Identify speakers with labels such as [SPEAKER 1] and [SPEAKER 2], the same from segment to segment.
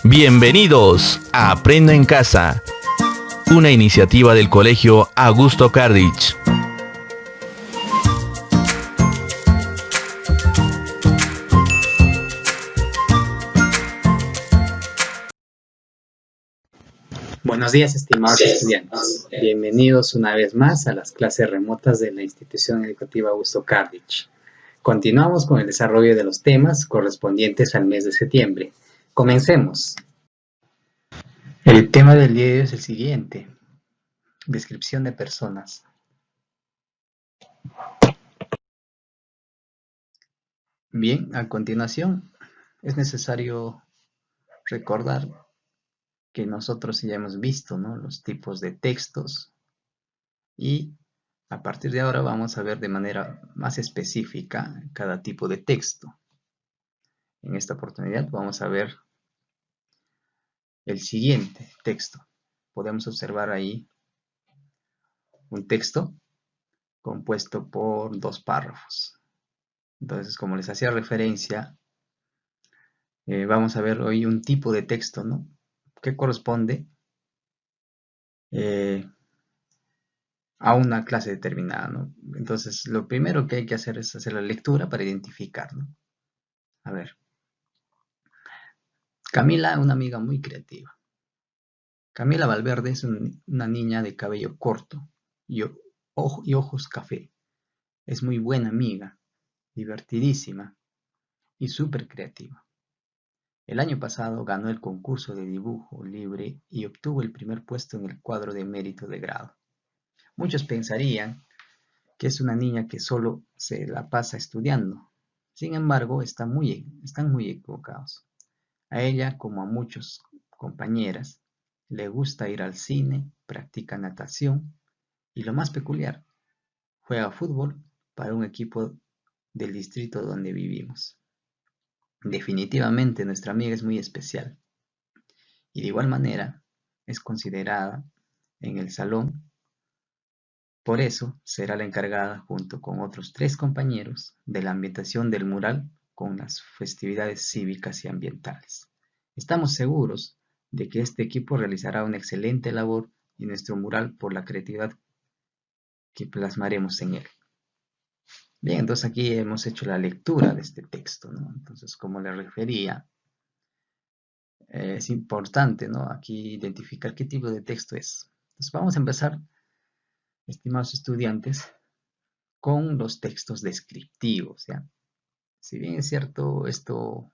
[SPEAKER 1] Bienvenidos a Aprendo en Casa, una iniciativa del Colegio Augusto Cardich.
[SPEAKER 2] Buenos días, estimados estudiantes. Bienvenidos una vez más a las clases remotas de la Institución Educativa Augusto Cardich. Continuamos con el desarrollo de los temas correspondientes al mes de septiembre. Comencemos. El tema del día de hoy es el siguiente: descripción de personas. Bien, a continuación es necesario recordar que nosotros ya hemos visto, ¿no?, los tipos de textos, y a partir de ahora vamos a ver de manera más específica cada tipo de texto. En esta oportunidad vamos a ver el siguiente texto. Podemos observar ahí un texto compuesto por dos párrafos. Entonces, como les hacía referencia, vamos a ver hoy un tipo de texto, ¿no?, que corresponde a una clase determinada, ¿no? Entonces, lo primero que hay que hacer es hacer la lectura para identificarlo. A ver. Camila, una amiga muy creativa. Camila Valverde es una niña de cabello corto y ojos café. Es muy buena amiga, divertidísima y súper creativa. El año pasado ganó el concurso de dibujo libre y obtuvo el primer puesto en el cuadro de mérito de grado. Muchos pensarían que es una niña que solo se la pasa estudiando. Sin embargo, están muy equivocados. A ella, como a muchas compañeras, le gusta ir al cine, practica natación y, lo más peculiar, juega fútbol para un equipo del distrito donde vivimos. Definitivamente nuestra amiga es muy especial y de igual manera es considerada en el salón. Por eso será la encargada, junto con otros 3 compañeros, de la ambientación del mural con las festividades cívicas y ambientales. Estamos seguros de que este equipo realizará una excelente labor en nuestro mural por la creatividad que plasmaremos en él. Bien, entonces aquí hemos hecho la lectura de este texto, ¿no? Entonces, como les refería, es importante, ¿no?, aquí identificar qué tipo de texto es. Entonces vamos a empezar, estimados estudiantes, con los textos descriptivos, ¿ya? Si bien es cierto, esto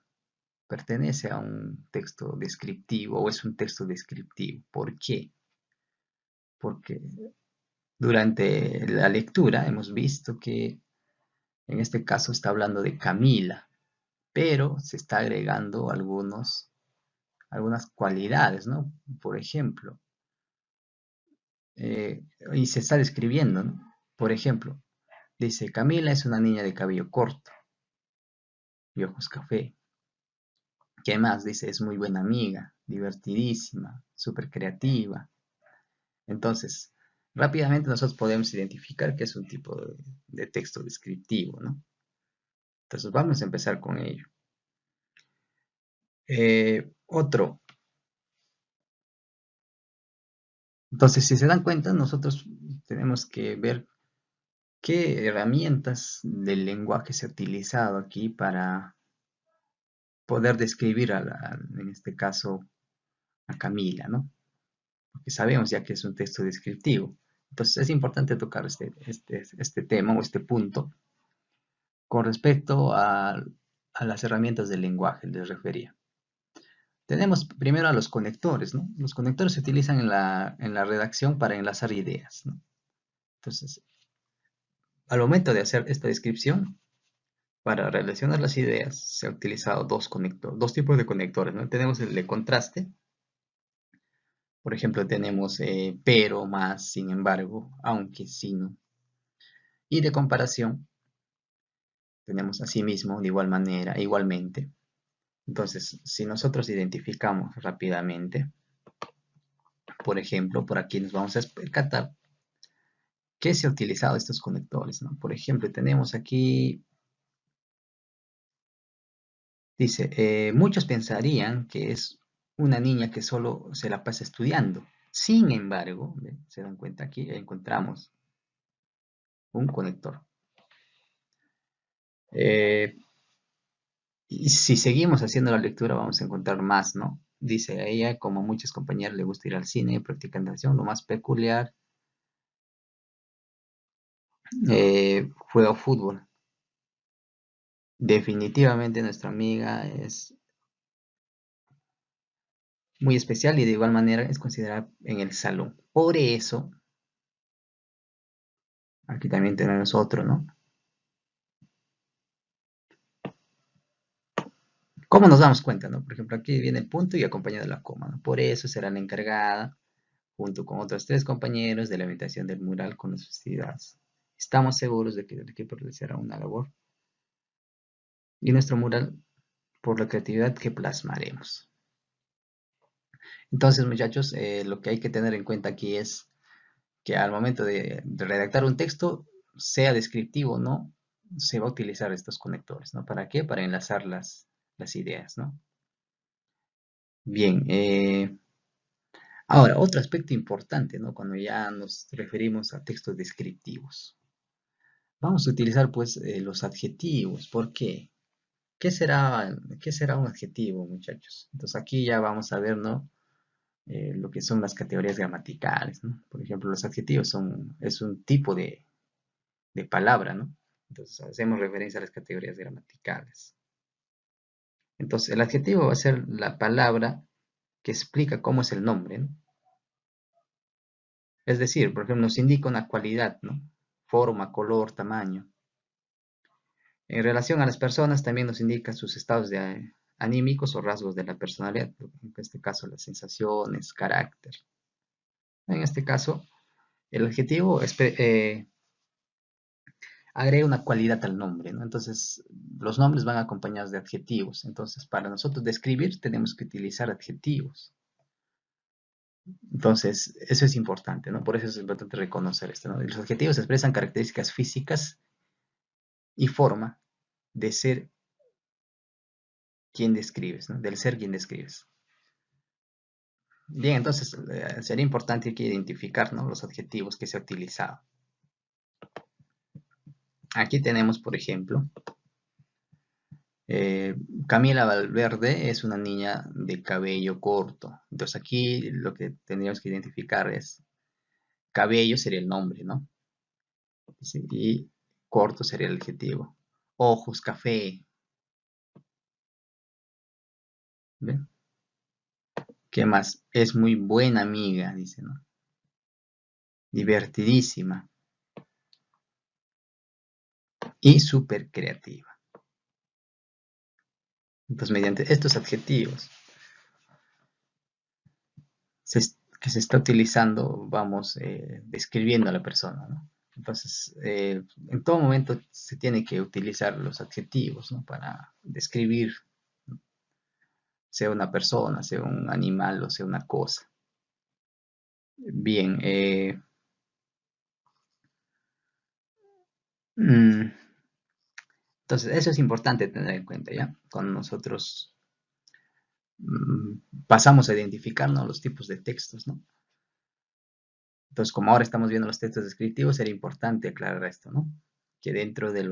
[SPEAKER 2] pertenece a un texto descriptivo o es un texto descriptivo. ¿Por qué? Porque durante la lectura hemos visto que en este caso está hablando de Camila, pero se está agregando algunas cualidades, ¿no? Por ejemplo, y se está describiendo, ¿no? Por ejemplo, dice: Camila es una niña de cabello corto y ojos café. ¿Qué más? Dice: es muy buena amiga, divertidísima, súper creativa. Entonces, rápidamente nosotros podemos identificar que es un tipo de texto descriptivo, ¿no? Entonces vamos a empezar con ello. Otro. Entonces, si se dan cuenta, nosotros tenemos que ver qué herramientas del lenguaje se ha utilizado aquí para poder describir en este caso, a Camila, ¿no? Porque sabemos ya que es un texto descriptivo. Entonces es importante tocar este tema o este punto con respecto a las herramientas del lenguaje, les refería. Tenemos primero a los conectores, ¿no? Los conectores se utilizan en la redacción para enlazar ideas, ¿no? Entonces, al momento de hacer esta descripción, para relacionar las ideas, se ha utilizado dos tipos de conectores, ¿no? Tenemos el de contraste. Por ejemplo, tenemos pero, más, sin embargo, aunque, sino. Y de comparación, tenemos asimismo, de igual manera, igualmente. Entonces, si nosotros identificamos rápidamente, por ejemplo, por aquí nos vamos a percatar que se ha utilizado estos conectores, ¿no? Por ejemplo, tenemos aquí, dice: muchos pensarían que es una niña que solo se la pasa estudiando. Sin embargo, ¿ve? Se dan cuenta aquí, encontramos un conector. Eh, y si seguimos haciendo la lectura, vamos a encontrar más, ¿no? Dice a ella, como a muchas compañeras le gusta ir al cine, practicar natación, lo más peculiar, juega fútbol. Definitivamente nuestra amiga es muy especial y de igual manera es considerada en el salón. Por eso, aquí también tenemos otro, ¿no? ¿Cómo nos damos cuenta, no? Por ejemplo, aquí viene el punto y acompañado de la coma, ¿no? Por eso será la encargada, junto con otros 3 compañeros, de la imitación del mural con las festividades. Estamos seguros de que el equipo realizará una labor y nuestro mural por la creatividad que plasmaremos. Entonces, muchachos, lo que hay que tener en cuenta aquí es que al momento de redactar un texto, sea descriptivo o no, se va a utilizar estos conectores, ¿no? ¿Para qué? Para enlazar las ideas, ¿no? Bien, ahora, otro aspecto importante, ¿no? Cuando ya nos referimos a textos descriptivos. Vamos a utilizar, pues, los adjetivos. ¿Por qué? ¿Qué será un adjetivo, muchachos? Entonces, aquí ya vamos a ver, ¿no? Lo que son las categorías gramaticales, ¿no? Por ejemplo, los adjetivos es un tipo de palabra, ¿no? Entonces, hacemos referencia a las categorías gramaticales. Entonces, el adjetivo va a ser la palabra que explica cómo es el nombre, ¿no? Es decir, por ejemplo, nos indica una cualidad, ¿no? Forma, color, tamaño. En relación a las personas, también nos indica sus estados anímicos o rasgos de la personalidad. En este caso, las sensaciones, carácter. En este caso, el adjetivo agrega una cualidad al nombre, ¿no? Entonces, los nombres van acompañados de adjetivos. Entonces, para nosotros describir, tenemos que utilizar adjetivos. Entonces, eso es importante, ¿no? Por eso es importante reconocer esto, ¿no? Los adjetivos expresan características físicas y forma de ser quien describes, ¿no? Del ser quien describes. Bien, entonces sería importante aquí identificar, ¿no? Los adjetivos que se ha utilizado. Aquí tenemos, por ejemplo, Camila Valverde es una niña de cabello corto. Entonces aquí lo que tendríamos que identificar es cabello sería el nombre, ¿no? Sí, y corto sería el adjetivo. Ojos, café. ¿Ven? ¿Qué más? Es muy buena amiga, dice, ¿no? Divertidísima y súper creativa. Entonces, mediante estos adjetivos que se está utilizando, vamos describiendo a la persona, ¿no? Entonces, en todo momento se tiene que utilizar los adjetivos, ¿no? Para describir, sea una persona, sea un animal o sea una cosa. Bien, entonces eso es importante tener en cuenta, ¿ya? Cuando nosotros pasamos a identificarnos los tipos de textos, ¿no? Entonces, como ahora estamos viendo los textos descriptivos, sería importante aclarar esto, ¿no? Que dentro del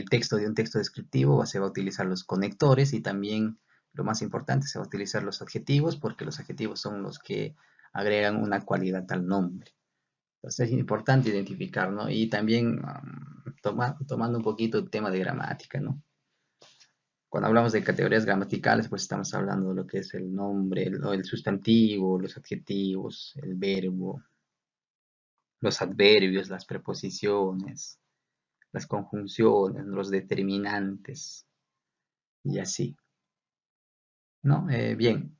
[SPEAKER 2] texto de un texto descriptivo se va a utilizar los conectores y también, lo más importante, se va a utilizar los adjetivos porque los adjetivos son los que agregan una cualidad al nombre. Entonces es importante identificar, ¿no? Y también tomando un poquito el tema de gramática, ¿no? Cuando hablamos de categorías gramaticales, pues estamos hablando de lo que es el nombre, el sustantivo, los adjetivos, el verbo, los adverbios, las preposiciones, las conjunciones, los determinantes y así, ¿no? Bien,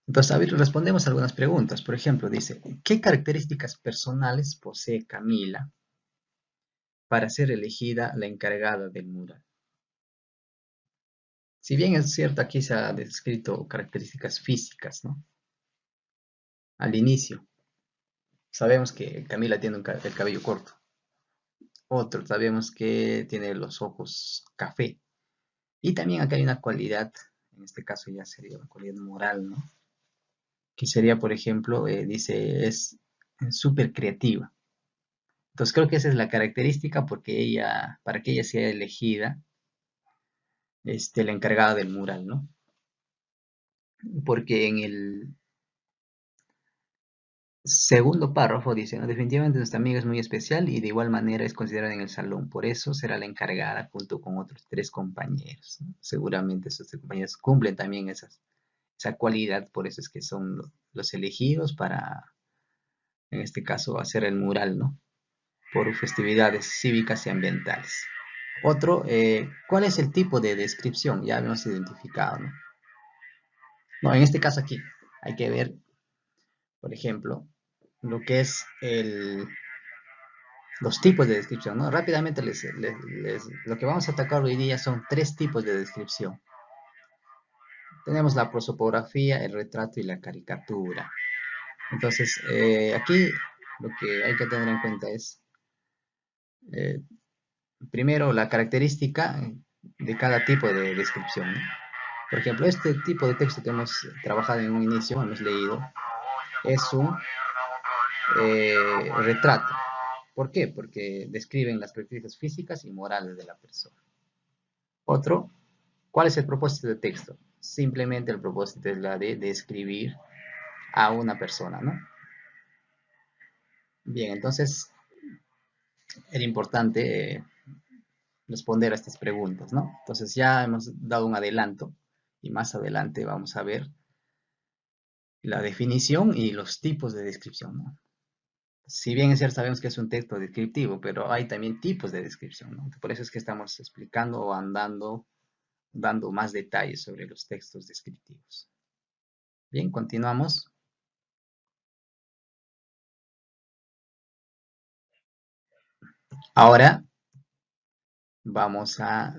[SPEAKER 2] entonces, a ver, respondemos algunas preguntas. Por ejemplo, dice, ¿qué características personales posee Camila para ser elegida la encargada del mural? Si bien es cierto, aquí se ha descrito características físicas, ¿no? Al inicio, sabemos que Camila tiene el cabello corto. Otro, sabemos que tiene los ojos café. Y también acá hay una cualidad, en este caso ya sería una cualidad moral, ¿no? Que sería, por ejemplo, dice, es súper creativa. Entonces creo que esa es la característica porque ella, para que ella sea elegida, la encargada del mural, ¿no? Porque en el segundo párrafo dice, ¿no? Definitivamente nuestra amiga es muy especial y de igual manera es considerada en el salón. Por eso será la encargada junto con otros 3 compañeros, ¿no? Seguramente esos 3 compañeros cumplen también esa cualidad, por eso es que son los elegidos para, en este caso, hacer el mural, ¿no? Por festividades cívicas y ambientales. Otro, ¿cuál es el tipo de descripción? Ya hemos identificado, ¿no? No, en este caso aquí hay que ver, por ejemplo, lo que es los tipos de descripción, ¿no? Rápidamente lo que vamos a atacar hoy día son 3 tipos de descripción. Tenemos la prosopografía, el retrato y la caricatura. Entonces, aquí lo que hay que tener en cuenta es, eh, primero, la característica de cada tipo de descripción, ¿no? Por ejemplo, este tipo de texto que hemos trabajado en un inicio, hemos leído, es un retrato. ¿Por qué? Porque describen las características físicas y morales de la persona. Otro, ¿cuál es el propósito del texto? Simplemente el propósito es la de describir a una persona, ¿no? Bien, entonces era importante responder a estas preguntas, ¿no? Entonces ya hemos dado un adelanto y más adelante vamos a ver la definición y los tipos de descripción, ¿no? Si bien es cierto, sabemos que es un texto descriptivo, pero hay también tipos de descripción, ¿no? Por eso es que estamos explicando o dando más detalles sobre los textos descriptivos. Bien, continuamos. Ahora vamos a,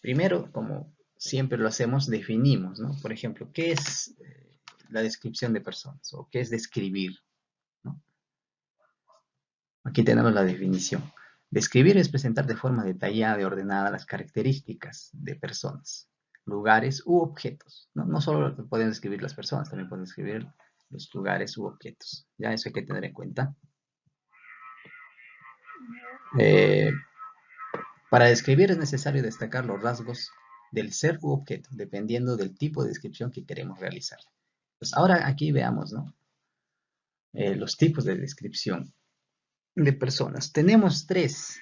[SPEAKER 2] primero, como siempre lo hacemos, definimos, ¿no? Por ejemplo, ¿qué es la descripción de personas o qué es describir, ¿no? Aquí tenemos la definición. Describir es presentar de forma detallada y ordenada las características de personas, lugares u objetos. No, no solo pueden describir las personas, también pueden describir los lugares u objetos. Ya eso hay que tener en cuenta. Eh, para describir es necesario destacar los rasgos del ser u objeto, dependiendo del tipo de descripción que queremos realizar. Pues ahora aquí veamos, ¿no? Los tipos de descripción de personas. Tenemos 3.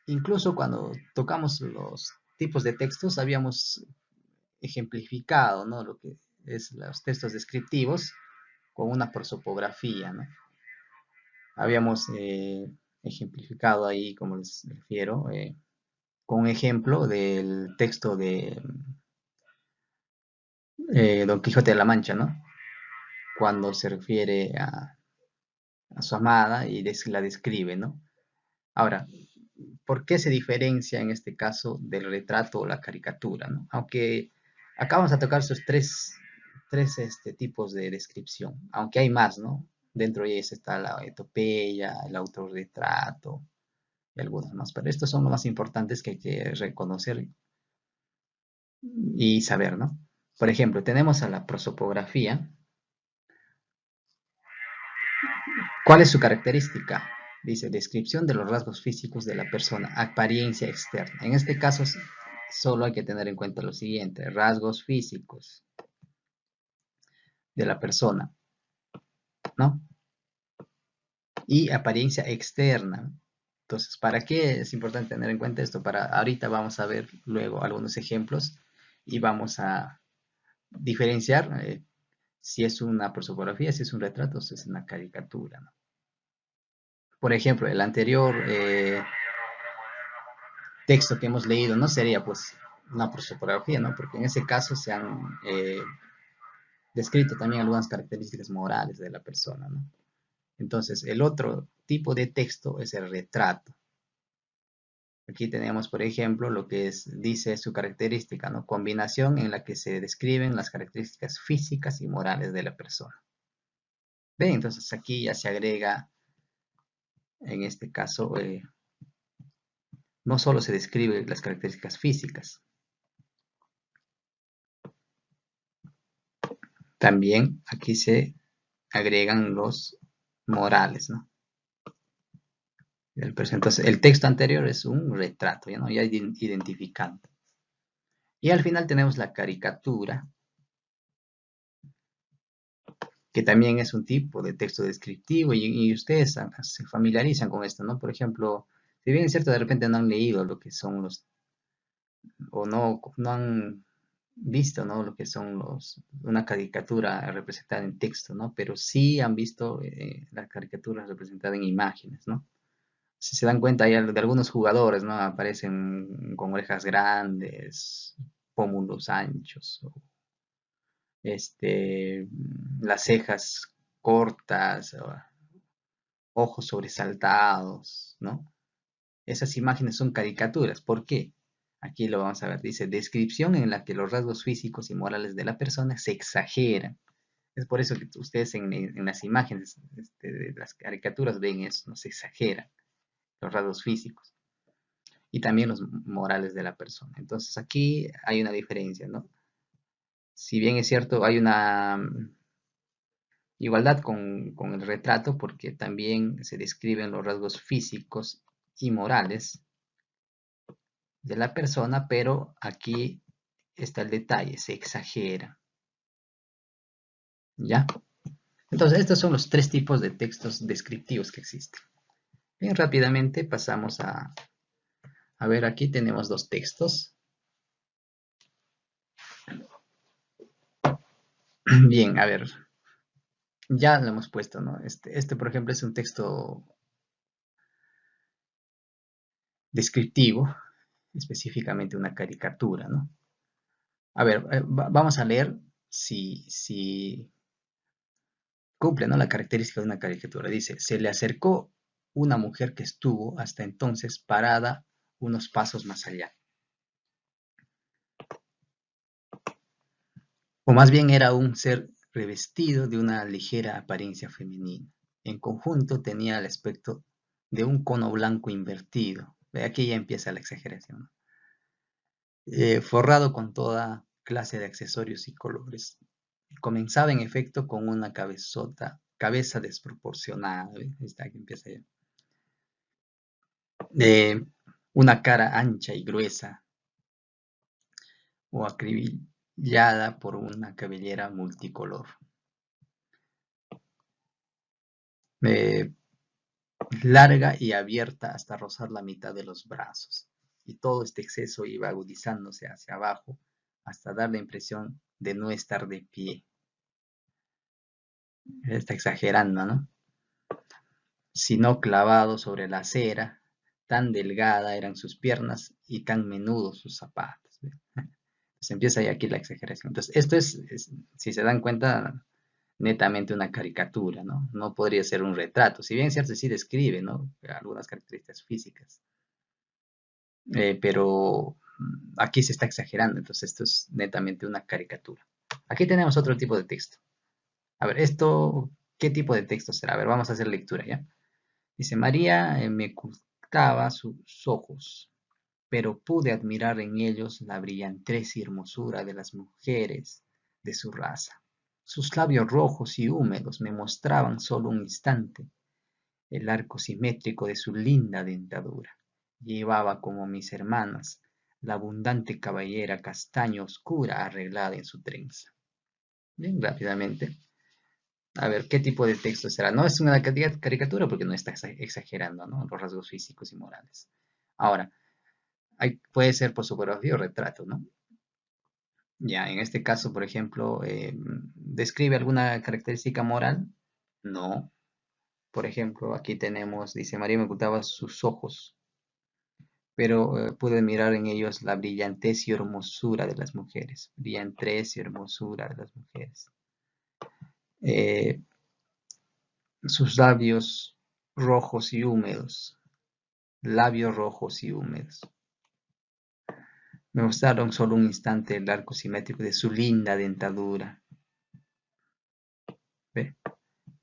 [SPEAKER 2] Incluso cuando tocamos los tipos de textos, habíamos ejemplificado, ¿no? Lo que es los textos descriptivos con una prosopografía, ¿no? Habíamos ejemplificado ahí, como les refiero, con un ejemplo del texto de Don Quijote de la Mancha, ¿no? Cuando se refiere a su amada y la describe, ¿no? Ahora, ¿por qué se diferencia en este caso del retrato o la caricatura, ¿no? Aunque acá vamos a tocar esos tres tipos de descripción, aunque hay más, ¿no? Dentro de ellos está la epopeya, el autorretrato y algunos más, pero estos son los más importantes que hay que reconocer y saber, ¿no? Por ejemplo, tenemos a la prosopografía. ¿Cuál es su característica? Dice, descripción de los rasgos físicos de la persona, apariencia externa. En este caso, solo hay que tener en cuenta lo siguiente, rasgos físicos de la persona, ¿no? Y apariencia externa. Entonces, ¿para qué es importante tener en cuenta esto? Ahorita vamos a ver luego algunos ejemplos y vamos a diferenciar si es una prosopografía, si es un retrato o si es una caricatura, ¿no? Por ejemplo, el anterior texto que hemos leído no sería pues una prosopografía, ¿no? Porque en ese caso se han descrito también algunas características morales de la persona, ¿no? Entonces, el otro tipo de texto es el retrato. Aquí tenemos, por ejemplo, lo que dice su característica, ¿no? Combinación en la que se describen las características físicas y morales de la persona. ¿Ven? Entonces aquí ya se agrega, en este caso, no solo se describen las características físicas, También aquí se agregan los morales, ¿no? Entonces, el texto anterior es un retrato, ¿no? Ya identificado. Y al final tenemos la caricatura, que también es un tipo de texto descriptivo y ustedes se familiarizan con esto, ¿no? Por ejemplo, si bien es cierto, de repente no han leído lo que son o no han visto, ¿no? Lo que son una caricatura representada en texto, ¿no? Pero sí han visto la caricatura representada en imágenes, ¿no? Si se dan cuenta, hay de algunos jugadores, ¿no? Aparecen con orejas grandes, pómulos anchos, las cejas cortas, ojos sobresaltados, ¿no? Esas imágenes son caricaturas. ¿Por qué? Aquí lo vamos a ver. Dice, descripción en la que los rasgos físicos y morales de la persona se exageran. Es por eso que ustedes en las imágenes de las caricaturas ven eso, no se exageran los rasgos físicos y también los morales de la persona. Entonces aquí hay una diferencia, ¿no? Si bien es cierto, hay una igualdad con el retrato porque también se describen los rasgos físicos y morales de la persona, pero aquí está el detalle, se exagera. ¿Ya? Entonces, estos son los tres tipos de textos descriptivos que existen. Bien, rápidamente pasamos a ver, aquí tenemos dos textos. Bien, a ver, ya lo hemos puesto, ¿no? Por ejemplo, es un texto descriptivo, específicamente una caricatura, ¿no? A ver, vamos a leer si cumple, ¿no? La característica de una caricatura. Dice, se le acercó una mujer que estuvo hasta entonces parada unos pasos más allá. O más bien era un ser revestido de una ligera apariencia femenina. En conjunto tenía el aspecto de un cono blanco invertido. Aquí ya empieza la exageración, ¿no? Forrado con toda clase de accesorios y colores. Comenzaba en efecto con una cabeza desproporcionada. Está aquí empieza ya. De una cara ancha y gruesa o acribillada por una cabellera multicolor. Eh, Larga y abierta hasta rozar la mitad de los brazos. Y todo este exceso iba agudizándose hacia abajo hasta dar la impresión de no estar de pie. Está exagerando, ¿no? Sino clavado sobre la acera, tan delgada eran sus piernas y tan menudos sus zapatos. Se empieza ya aquí la exageración. Entonces, esto si se dan cuenta, netamente una caricatura, ¿no? No podría ser un retrato. Si bien es cierto, sí describe, ¿no? Algunas características físicas. Pero aquí se está exagerando, entonces esto es netamente una caricatura. Aquí tenemos otro tipo de texto. A ver, ¿qué tipo de texto será? A ver, vamos a hacer lectura, ¿ya? Dice, María me ocultaba sus ojos, pero pude admirar en ellos la brillantez y hermosura de las mujeres de su raza. Sus labios rojos y húmedos me mostraban solo un instante el arco simétrico de su linda dentadura. Llevaba, como mis hermanas, la abundante cabellera castaño oscura arreglada en su trenza. Bien, rápidamente. A ver, ¿qué tipo de texto será? No es una caricatura porque no está exagerando, ¿no? Los rasgos físicos y morales. Ahora, puede ser por fotografía o retrato, ¿no? Ya, en este caso, por ejemplo, ¿describe alguna característica moral? No. Por ejemplo, aquí tenemos, dice, María me ocultaba sus ojos, pero pude mirar en ellos la brillantez y hermosura de las mujeres. Brillantez y hermosura de las mujeres. Eh, Sus labios rojos y húmedos. Labios rojos y húmedos. Me mostraron solo un instante el arco simétrico de su linda dentadura. ¿Ve?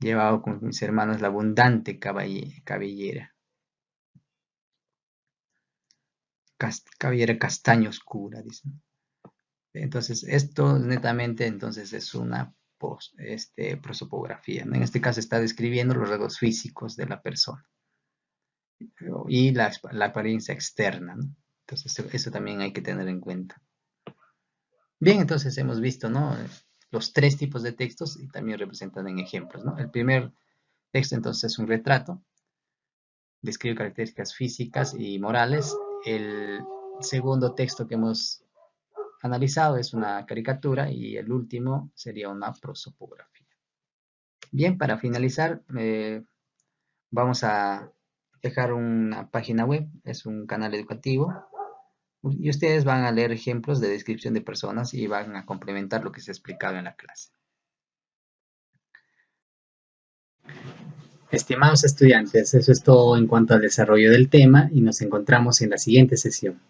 [SPEAKER 2] Llevaba con mis hermanos la abundante cabellera. Cabellera castaño oscura, dicen. Entonces, esto netamente entonces es una prosopografía, ¿no? En este caso está describiendo los rasgos físicos de la persona y la apariencia externa, ¿no? Entonces eso también hay que tener en cuenta. Bien, entonces hemos visto, ¿no? Los tres tipos de textos y también representan en ejemplos, ¿no? El primer texto entonces es un retrato, describe características físicas y morales. El segundo texto que hemos analizado es una caricatura y el último sería una prosopografía. Bien, para finalizar, vamos a dejar una página web, es un canal educativo y ustedes van a leer ejemplos de descripción de personas y van a complementar lo que se ha explicado en la clase. Estimados estudiantes, eso es todo en cuanto al desarrollo del tema y nos encontramos en la siguiente sesión.